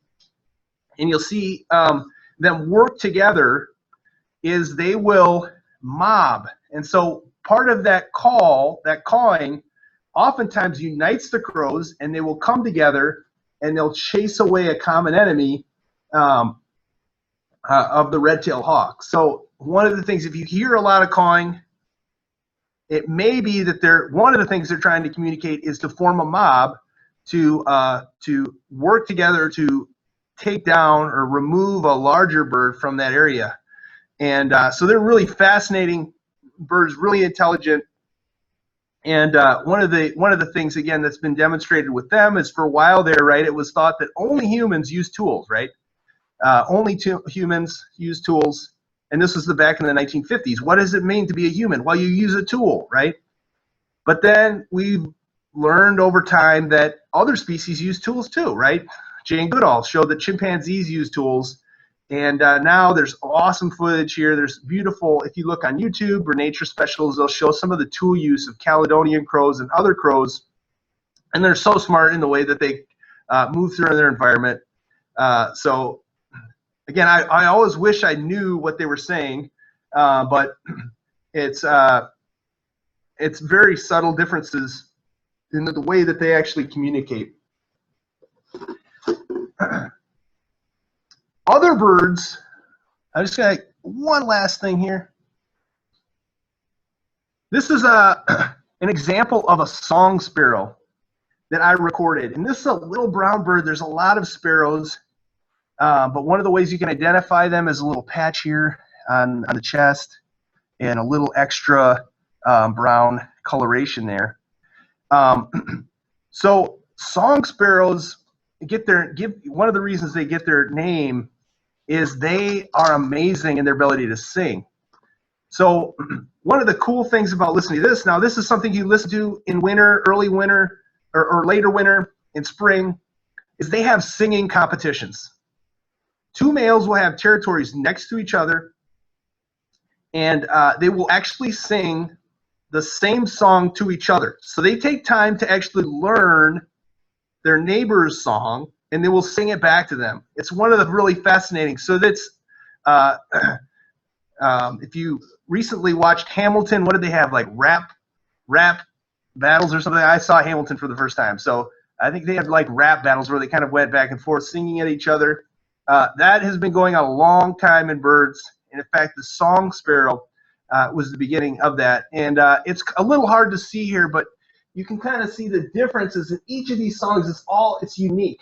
and you'll see them work together, is they will mob. And so part of that cawing, oftentimes unites the crows, and they will come together and they'll chase away a common enemy of the red-tailed hawk. So one of the things, if you hear a lot of cawing, it may be that one of the things they're trying to communicate is to form a mob to work together to take down or remove a larger bird from that area. And so they're really fascinating birds, really intelligent. And one of the things, again, that's been demonstrated with them is, for a while there, right, it was thought that only humans use tools, right? Only humans use tools. And this was back in the 1950s. What does it mean to be a human? Well, you use a tool, right? But then we've learned over time that other species use tools too, right? Jane Goodall showed that chimpanzees use tools. And now there's awesome footage here. There's beautiful, if you look on YouTube or nature specials, they'll show some of the tool use of Caledonian crows and other crows. And they're so smart in the way that they move through their environment. So again, I always wish I knew what they were saying, but it's very subtle differences in the way that they actually communicate. Other birds, I just got one last thing here. This is an example of a song sparrow that I recorded. And this is a little brown bird. There's a lot of sparrows, but one of the ways you can identify them is a little patch here on the chest and a little extra brown coloration there. So song sparrows one of the reasons they get their name is they are amazing in their ability to sing. So one of the cool things about listening to this, now this is something you listen to in winter, early winter, or later winter, in spring, is they have singing competitions. Two males will have territories next to each other, and they will actually sing the same song to each other. So they take time to actually learn their neighbor's song, and they will sing it back to them. It's one of the really fascinating. So that's, if you recently watched Hamilton, what did they have, like rap battles or something? I saw Hamilton for the first time. So I think they had like rap battles where they kind of went back and forth singing at each other. That has been going on a long time in birds. And in fact, the song sparrow was the beginning of that. And it's a little hard to see here, but you can kind of see the differences in each of these songs. It's unique.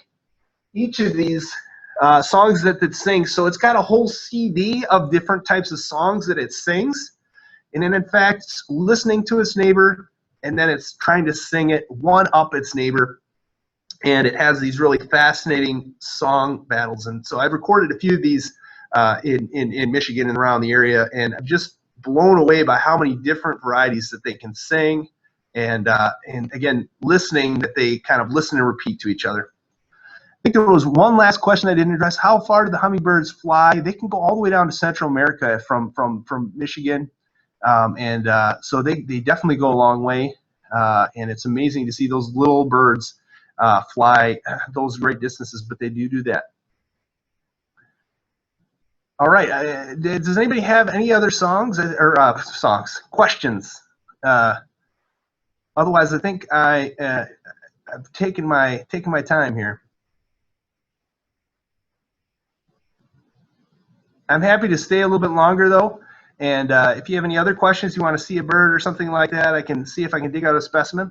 Each of these songs that it sings. So it's got a whole CD of different types of songs that it sings. And then in fact, it's listening to its neighbor, and then it's trying to sing it, one up its neighbor. And it has these really fascinating song battles. And so I've recorded a few of these in Michigan and around the area, and I'm just blown away by how many different varieties that they can sing. And again, listening, that they kind of listen and repeat to each other. I think there was one last question I didn't address. How far do the hummingbirds fly? They can go all the way down to Central America from Michigan. So they definitely go a long way. And it's amazing to see those little birds fly those great distances, but they do that. All right. Does anybody have any other songs or questions? Otherwise, I think I've taken my time here. I'm happy to stay a little bit longer though, and if you have any other questions, you want to see a bird or something like that, I can see if I can dig out a specimen.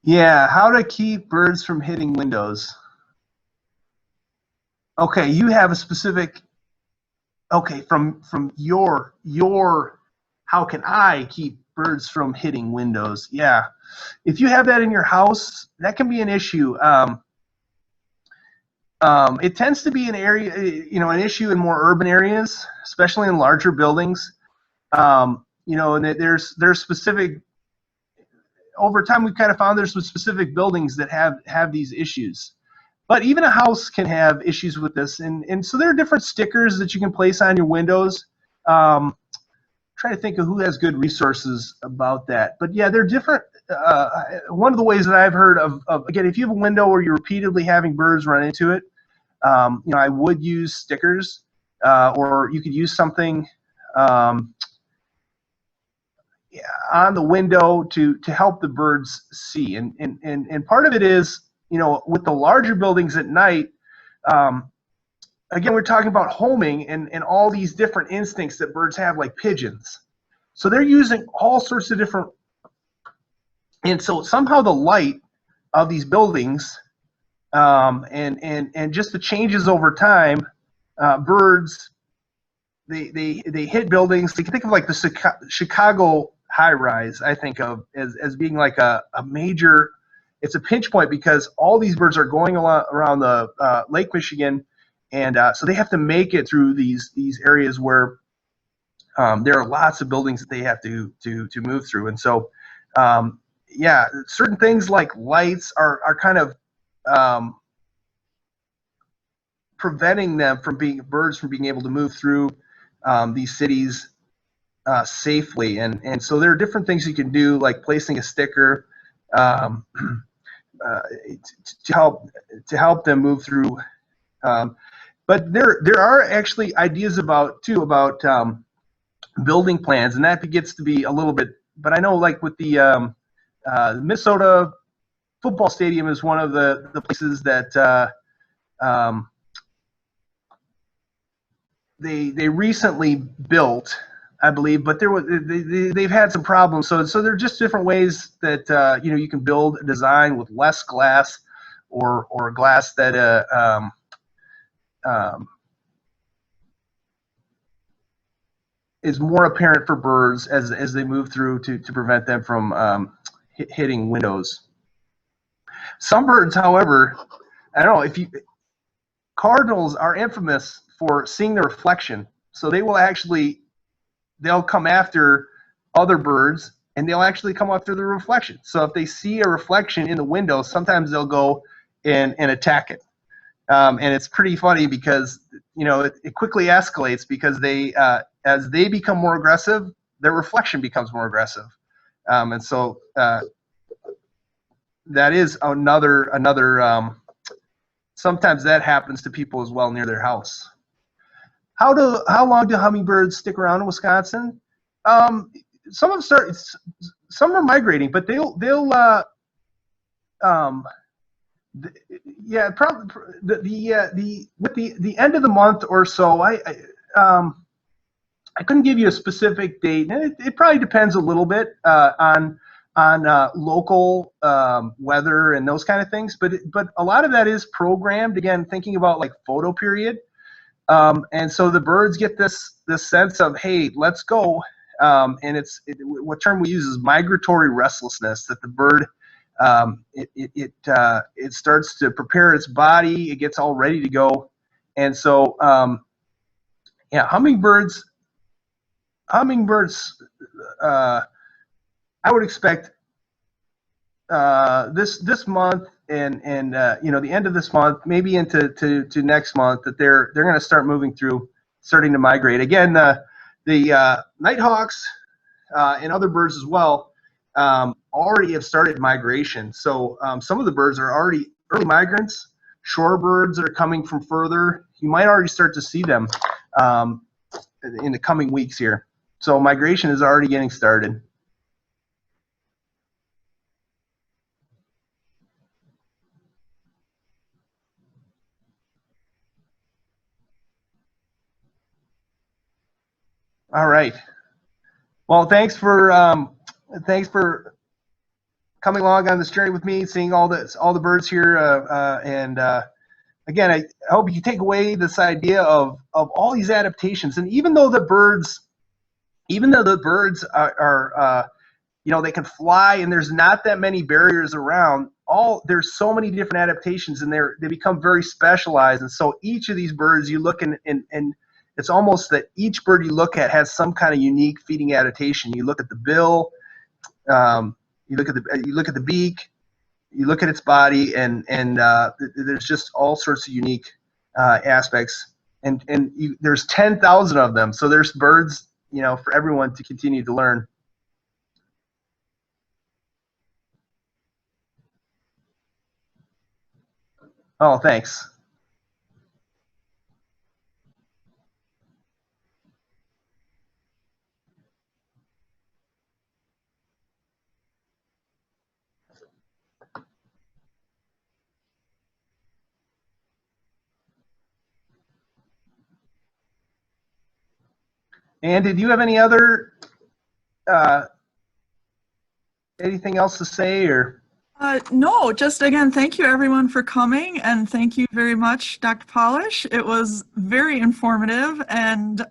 Yeah, how to keep birds from hitting windows. Okay, you have a specific. Okay, from your how can I keep birds from hitting windows? Yeah, if you have that in your house, that can be an issue. It tends to be an area, an issue in more urban areas, especially in larger buildings. And there's specific. Over time, we've kind of found there's some specific buildings that have these issues. But even a house can have issues with this, and so there are different stickers that you can place on your windows. Try to think of who has good resources about that. But yeah, they're different. One of the ways that I've heard of again, if you have a window where you're repeatedly having birds run into it, I would use stickers, or you could use something on the window to help the birds see. And part of it is, with the larger buildings at night, again, we're talking about homing and all these different instincts that birds have, like pigeons. So they're using all sorts of different, and so somehow the light of these buildings and just the changes over time, birds, they hit buildings. You can think of like the Chicago high rise, I think of as being like a major, it's a pinch point because all these birds are going around the Lake Michigan, and so they have to make it through these areas where there are lots of buildings that they have to move through. And so yeah, certain things like lights are kind of preventing them from birds from being able to move through these cities safely. And so there are different things you can do, like placing a sticker to help them move through. But there are actually ideas about building plans, and that gets to be a little bit. But I know, like with the Minnesota football stadium is one of the places that they recently built, I believe, but they've had some problems. So there are just different ways that you can build a design with less glass, or glass that is more apparent for birds as they move through to prevent them from hitting windows. Some birds, however, I don't know, Cardinals are infamous for seeing the reflection. So they'll come after other birds, and they'll actually come after the reflection. So if they see a reflection in the window, sometimes they'll go and attack it. And it's pretty funny because, it quickly escalates because as they become more aggressive, their reflection becomes more aggressive. And so that is another sometimes that happens to people as well near their house. How long do hummingbirds stick around in Wisconsin? Some of them some are migrating, but they'll yeah, probably with the end of the month or so. I couldn't give you a specific date. It probably depends a little bit on local weather and those kind of things, but a lot of that is programmed. Again, thinking about like photo period, and so the birds get this sense of, hey, let's go, and what term we use is migratory restlessness, that the bird it starts to prepare its body, it gets all ready to go, and so yeah, hummingbirds. I would expect this month and the end of this month, maybe into next month, that they're going to start moving through, starting to migrate again. The nighthawks and other birds as well already have started migration. So some of the birds are already early migrants. Shorebirds that are coming from further, you might already start to see them in the coming weeks here. So migration is already getting started. All right. Well, thanks for coming along on this journey with me, seeing all the birds here, and again, I hope you take away this idea of all these adaptations. And even though the birds are they can fly, and there's not that many barriers around, there's so many different adaptations, and they become very specialized. And so each of these birds you look and it's almost that each bird you look at has some kind of unique feeding adaptation. You look at the bill, you look at the beak, you look at its body, and there's just all sorts of unique aspects. And there's 10,000 of them, so there's birds, you know, for everyone to continue to learn. Oh, thanks. And did you have any other anything else to say, or? No, just again, thank you everyone for coming, and thank you very much, Dr. Pawlisch. It was very informative, and